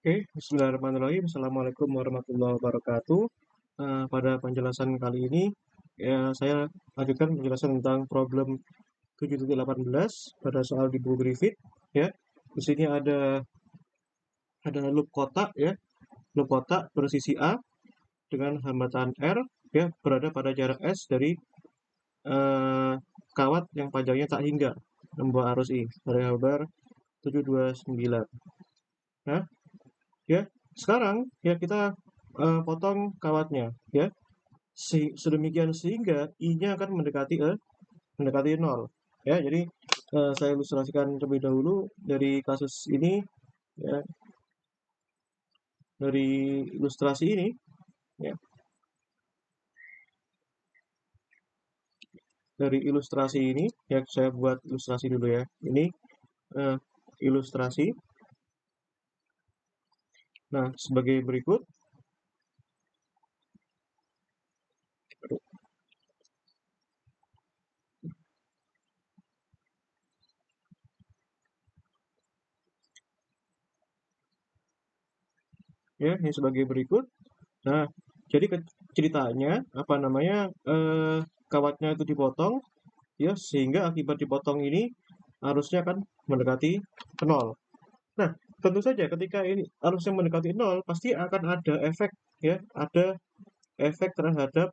Oke, bismillahirrahmanirrahim. Assalamualaikum warahmatullahi wabarakatuh. Pada penjelasan kali ini, ya, saya lanjutkan penjelasan tentang problem 7.18 pada soal di buku Griffith. Ya, di sini ada loop kotak, ya, loop kotak bersisi A dengan hambatan R, ya, berada pada jarak S dari eh, kawat yang panjangnya tak hingga membawa arus I. Variabel 729. Nah, ya, sekarang ya kita potong kawatnya, ya. Sedemikian sehingga I-nya akan mendekati nol. Ya, jadi saya ilustrasikan terlebih dahulu dari kasus ini, ya, dari ilustrasi ini, ya, dari ilustrasi ini, ya, saya buat ilustrasi dulu ya. Ini eh, ilustrasi. Nah, sebagai berikut, ya, ini sebagai berikut. Nah, jadi ceritanya apa namanya kawatnya itu dipotong, ya, sehingga akibat dipotong ini arusnya akan mendekati nol. Nah, tentu saja ketika ini arusnya mendekati nol, pasti akan ada efek, ya, ada efek terhadap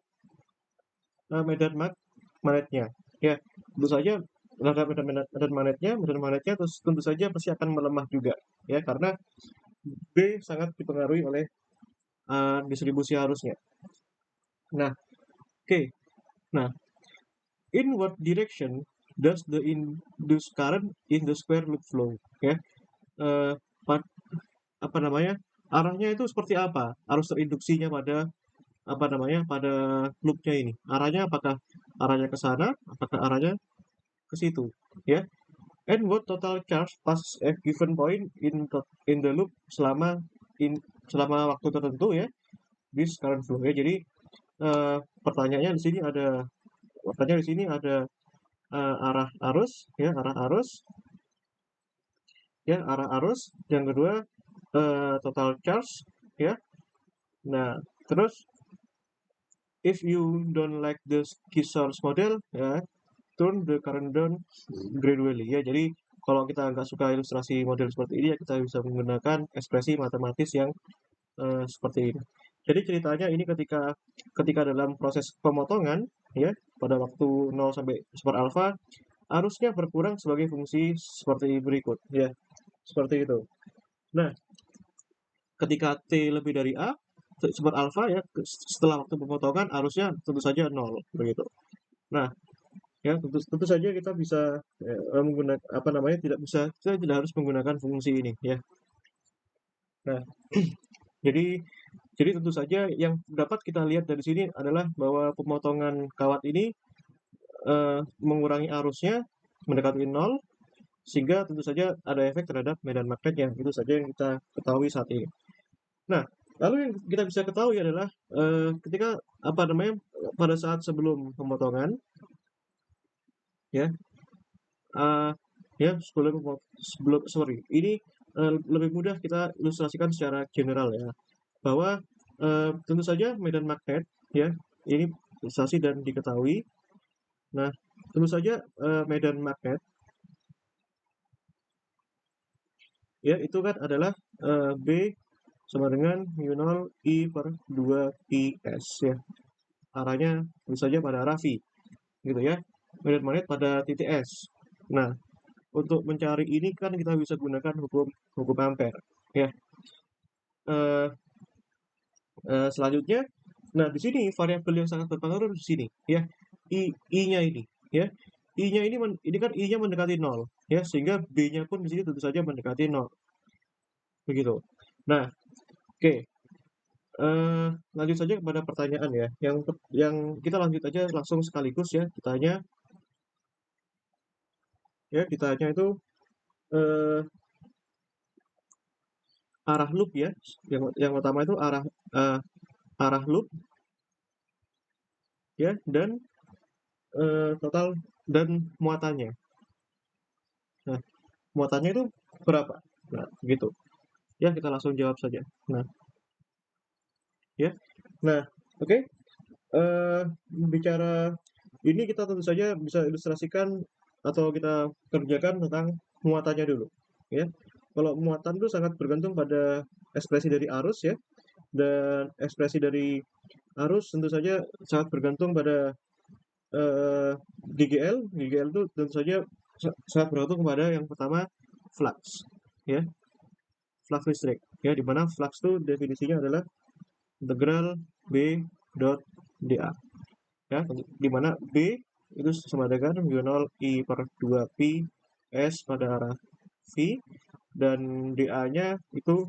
medan magnetnya. Ya, tentu saja terhadap medan magnetnya terus tentu saja pasti akan melemah juga, ya, karena B sangat dipengaruhi oleh distribusi arusnya. Nah, oke. Nah, in what direction does the induced current in the square loop flow? Ya, eh, apa namanya? Arahnya itu seperti apa? Arus terinduksinya pada apa namanya? Pada loopnya ini. Arahnya apakah arahnya ke sana? Apakah arahnya ke situ? Ya. And what total charge passes at given point in the loop selama waktu tertentu, ya, this current flow, ya. Jadi pertanyaannya di sini ada arah arus, ya, arah arus, ya, arah arus. Yang kedua total charge, ya. Nah, terus if you don't like the Kisar's model, ya, turn the current down gradually, ya. Jadi kalau kita nggak suka ilustrasi model seperti ini, ya, kita bisa menggunakan ekspresi matematis yang seperti ini. Jadi ceritanya ini ketika dalam proses pemotongan, ya, pada waktu 0 sampai super alfa, arusnya berkurang sebagai fungsi seperti berikut, ya, seperti itu. Nah, ketika T lebih dari A super alfa, ya, setelah waktu pemotongan arusnya tentu saja 0, begitu. Nah, ya, tentu saja kita bisa menggunakan apa namanya kita tidak harus menggunakan fungsi ini, ya. Nah, jadi tentu saja yang dapat kita lihat dari sini adalah bahwa pemotongan kawat ini mengurangi arusnya mendekati nol, sehingga tentu saja ada efek terhadap medan magnetnya. Itu saja yang kita ketahui saat ini. Nah, lalu yang kita bisa ketahui adalah ketika apa namanya pada saat sebelum pemotongan, ya, uh, ya, sorry, ini lebih mudah kita ilustrasikan secara general, ya, bahwa tentu saja medan magnet, ya, ini ilustrasi dan diketahui. Nah, tentu saja medan magnet, ya, itu kan adalah B sama dengan mu0 I per 2 IS, ya. Arahnya tentu saja pada arah V, gitu, ya. Medan magnet pada titik S. Nah, untuk mencari ini kan kita bisa gunakan hukum Ampere, ya. Eh, Selanjutnya, nah, di sini variabel yang sangat berpengaruh di sini, ya, I-nya ini, ya. I-nya ini kan I-nya mendekati 0, ya, sehingga B-nya pun di sini tentu saja mendekati 0. Begitu. Nah, oke. Lanjut saja kepada pertanyaan, ya. Yang kita lanjut aja langsung sekaligus, ya. Ditanya itu eh, arah loop, ya. Yang pertama itu arah loop, ya, dan total dan muatannya. Nah, muatannya itu berapa? Nah, begitu. Ya, kita langsung jawab saja. Nah, ya. Nah, oke. Bicara ini kita tentu saja bisa ilustrasikan atau kita kerjakan tentang muatannya dulu, ya. Kalau muatan itu sangat bergantung pada ekspresi dari arus ya, dan ekspresi dari arus tentu saja sangat bergantung pada GGL. GGL itu tentu saja sangat bergantung kepada yang pertama flux, ya, flux listrik, ya, di mana flux itu definisinya adalah integral B dot dA, ya, di mana B itu sama dengan mu0 I per 2 pi S pada arah V, dan dA-nya itu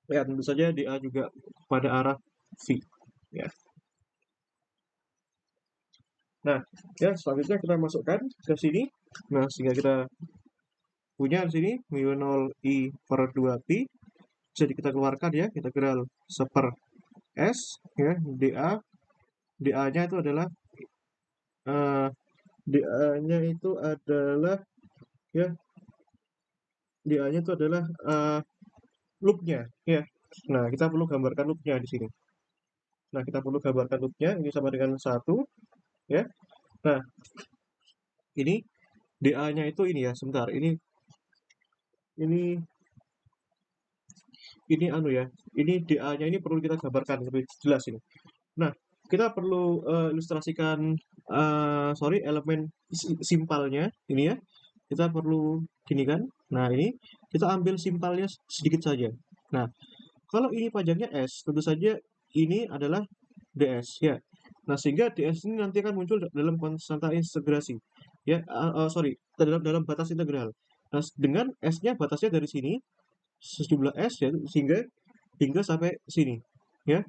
ya tentu saja dA juga pada arah V, ya. Nah, ya, selanjutnya kita masukkan ke sini. Nah, sehingga kita punya di sini mu0 I per 2 pi bisa kita keluarkan ya, integral 1 S ya, dA. dA-nya itu adalah eh, dA-nya itu adalah ya, dA-nya itu adalah loopnya ya. Nah, kita perlu gambarkan loopnya di sini. Nah, kita perlu gambarkan loopnya, ini sama dengan 1 ya. Nah, ini dA-nya itu ini ya, sebentar. Ini anu ya. Ini dA-nya ini perlu kita gambarkan lebih jelas ini. Nah, kita perlu ilustrasikan elemen simpalnya ini ya. Kita perlu gini kan. Nah, ini kita ambil simpalnya sedikit saja. Nah, kalau ini panjangnya S, tentu saja ini adalah ds ya. Nah, sehingga ds ini nanti akan muncul dalam konstanta integrasi ya. Dalam batas integral. Nah, dengan S-nya batasnya dari sini sejumlah S ya, sehingga hingga sampai sini ya,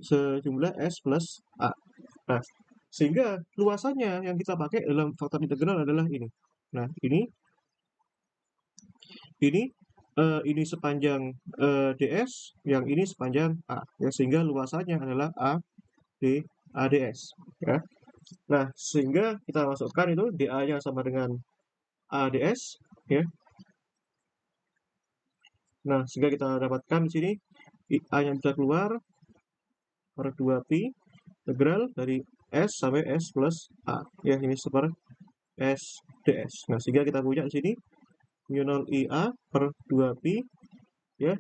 sejumlah S plus A. Nah, sehingga luasannya yang kita pakai dalam faktor integral adalah ini. Nah, ini sepanjang ds, yang ini sepanjang A ya, sehingga luasannya adalah ADS ya. Nah, sehingga kita masukkan itu dA-nya sama dengan ADS ya. Nah, sehingga kita dapatkan di sini A-nya bisa keluar per 2 pi integral dari S sampai S plus A ya, ini per S ds. Nah, sehingga kita punya di sini mu0 IA per 2 pi ya,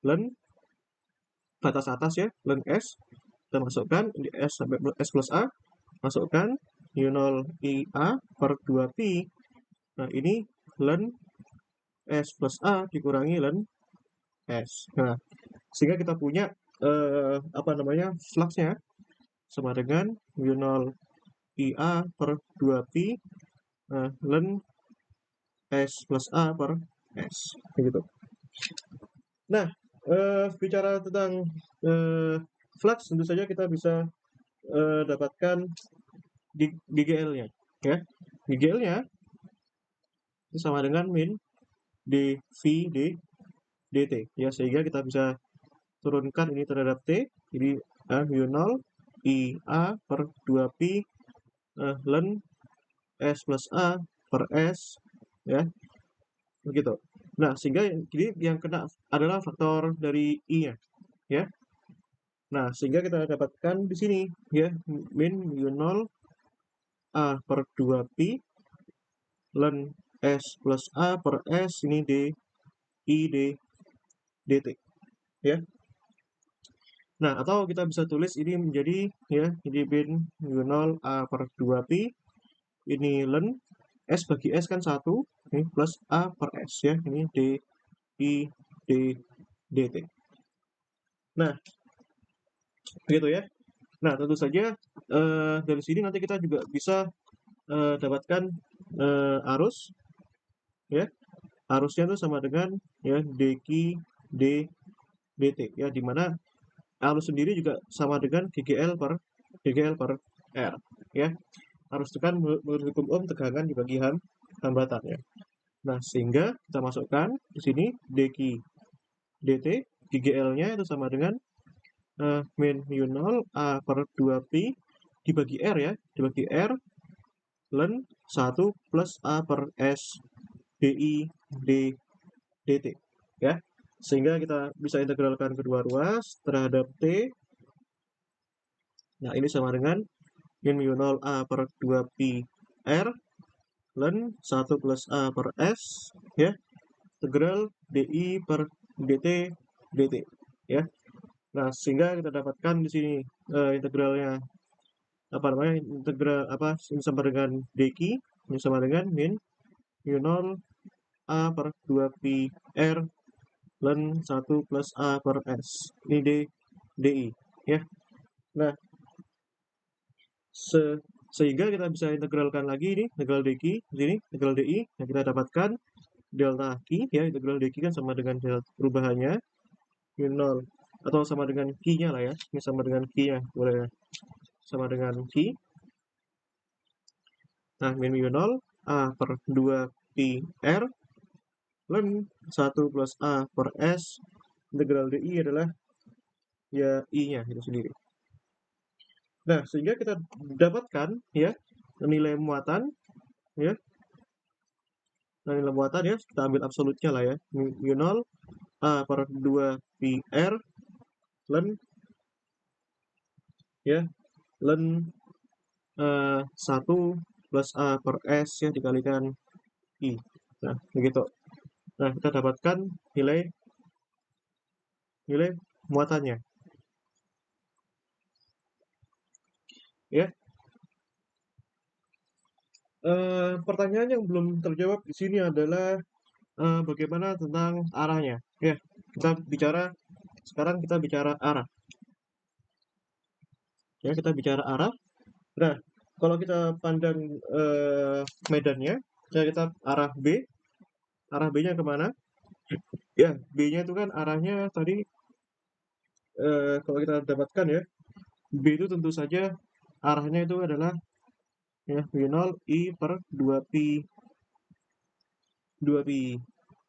len batas atas ya, len S, kita masukkan di S sampai S plus A, masukkan mu0 IA per 2 pi. Nah, ini len S plus A dikurangi len S. Nah, sehingga kita punya fluxnya sama dengan mu0 IA per 2 pi len S plus A per S, begitu. Nah, bicara tentang flux, tentu saja kita bisa dapatkan GGL-nya ya. GGL-nya itu sama dengan min dV dt ya, sehingga kita bisa turunkan ini terhadap T, jadi mu0 IA per 2 pi len S plus A per S ya, begitu. Nah, sehingga jadi yang kena adalah faktor dari I-nya ya. Nah, sehingga kita dapatkan di sini ya, min mu0 A per 2 pi len S plus A per S ini I dt ya. Nah, atau kita bisa tulis ini menjadi ya, jadi min mu0 A per 2 pi ini len S bagi S kan 1 ini plus A per S ya, ini I dt. Nah, begitu ya. Nah, tentu saja dari sini nanti kita juga bisa dapatkan arus ya. Arusnya itu sama dengan ya dq dt ya, di mana arus sendiri juga sama dengan GGL per R ya. Arus itu kan menurut hukum Ohm tegangan dibagi hambatan ya. Nah, sehingga kita masukkan di sini dq dt, GGL-nya itu sama dengan min mu0 A per 2 pi dibagi R ya, dibagi R len 1 plus A per S dt. ya. Sehingga kita bisa integralkan kedua ruas terhadap T. Nah, ini sama dengan min mu 0 A per 2 pi R ln 1 plus A per S, ya, integral dI per dt dt, ya. Nah, sehingga kita dapatkan di sini integralnya apa namanya, integral apa, ini sama dengan dq, ini sama dengan min mu 0 A per 2 pi R ln 1 plus A per S. Ini dI, ya. Nah, sehingga kita bisa integralkan lagi ini integral dq di sini, integral dI, yang kita dapatkan delta q, ya, integral dq kan sama dengan delta perubahannya mu 0 atau sama dengan q-nya lah, ya. Ini sama dengan q-nya, boleh sama dengan q. Nah, min mu 0 A per 2 pi R ln 1 plus A per S, integral dI adalah ya I-nya itu sendiri. Nah, sehingga kita dapatkan, ya, nilai muatan, ya. Nah, nilai muatan, ya, kita ambil absolutnya lah, ya. Mu 0 A per 2 pi R ln, ya, ln 1 plus A per S, ya, dikalikan I. Nah, begitu. Nah, kita dapatkan nilai muatannya, ya. Pertanyaan yang belum terjawab di sini adalah bagaimana tentang arahnya, ya. Sekarang kita bicara arah, ya, kita bicara arah. Nah, kalau kita pandang medannya, ya, kita arah B-nya kemana? Ya, B-nya itu kan arahnya tadi, kalau kita dapatkan, ya, B itu tentu saja arahnya itu adalah, ya, mu 0 I per 2 pi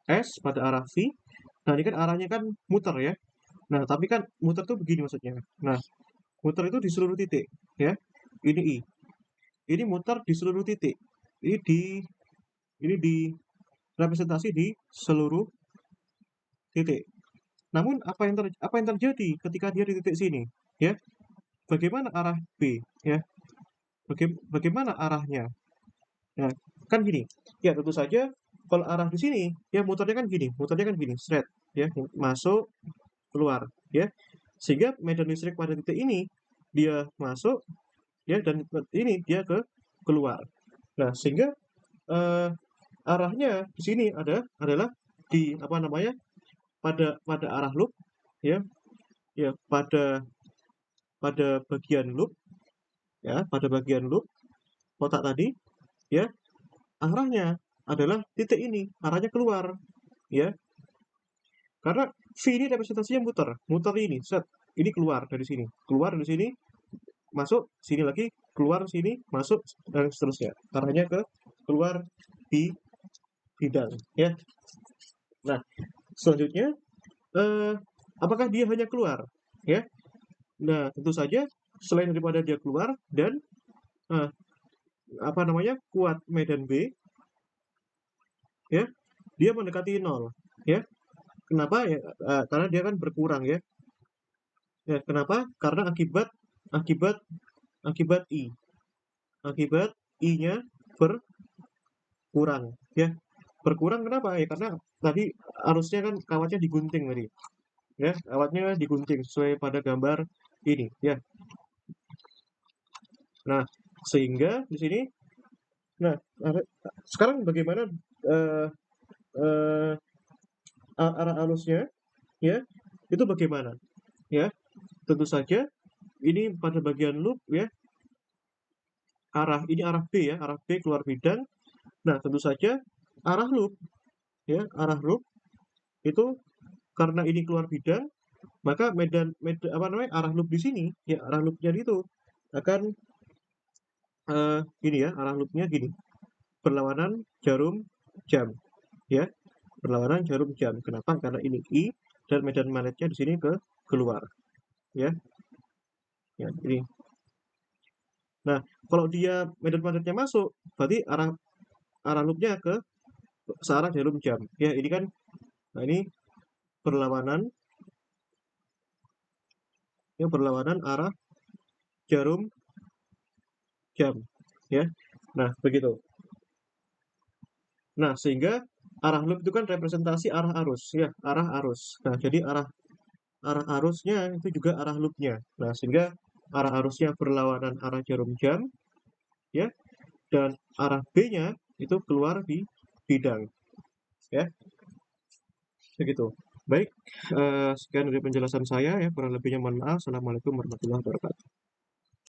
S pada arah V. Nah, ini kan arahnya kan muter, ya. Nah, tapi kan muter tuh begini maksudnya. Nah, muter itu di seluruh titik, ya. Ini I. Ini muter di seluruh titik. Ini di representasi di seluruh titik. Namun apa yang terjadi ketika dia di titik sini, ya? Bagaimana arah B, ya? Bagaimana arahnya? Nah, kan gini. Ya, tentu saja kalau arah di sini, ya, muternya kan gini, straight, ya, masuk keluar, ya. Sehingga medan listrik pada titik ini dia masuk, ya, dan ini dia keluar. Nah, sehingga arahnya di sini adalah di apa namanya, pada arah loop, ya, ya, pada bagian loop, ya, pada bagian loop kotak tadi, ya, arahnya adalah titik ini, arahnya keluar, ya, karena V ini representasinya muter ini, set, ini keluar dari sini, masuk sini lagi, keluar sini, masuk, dan seterusnya, arahnya keluar di bidang, ya. Nah, selanjutnya, apakah dia hanya keluar, ya? Nah, tentu saja selain daripada dia keluar dan apa namanya, kuat medan B, ya, dia mendekati 0, ya. Kenapa? Ya, karena dia kan berkurang, ya. Ya, kenapa? Karena akibat I. Akibat I-nya berkurang, ya. Berkurang kenapa? Ya, karena tadi arusnya kan kawatnya digunting tadi, ya. Kawatnya digunting sesuai pada gambar ini, ya. Nah, sehingga di sini, nah, sekarang bagaimana arah arusnya, ya, itu bagaimana, ya. Tentu saja ini pada bagian loop, ya, arah B, ya, arah B keluar bidang. Nah, tentu saja arah loop, ya, arah loop itu karena ini keluar bidang, maka medan apa namanya, arah loop di sini, ya, arah loopnya itu akan gini, ya, arah loopnya gini, berlawanan jarum jam, ya, berlawanan jarum jam. Kenapa? Karena ini I dan medan magnetnya di sini keluar, ya, ya, ini. Nah, kalau dia medan magnetnya masuk, berarti arah loopnya ke searah jarum jam, ya. Ini kan, nah, ini berlawanan, ya berlawanan arah jarum jam, ya. Nah, begitu. Nah, sehingga arah loop itu kan representasi arah arus, ya, arah arus. Nah, jadi arah arah arusnya itu juga arah loopnya. Nah, sehingga arah arusnya berlawanan arah jarum jam, ya, dan arah B-nya itu keluar di bidang, ya, begitu. Baik, sekian dari penjelasan saya ya, kurang lebihnya mohon maaf. Assalamualaikum warahmatullahi wabarakatuh.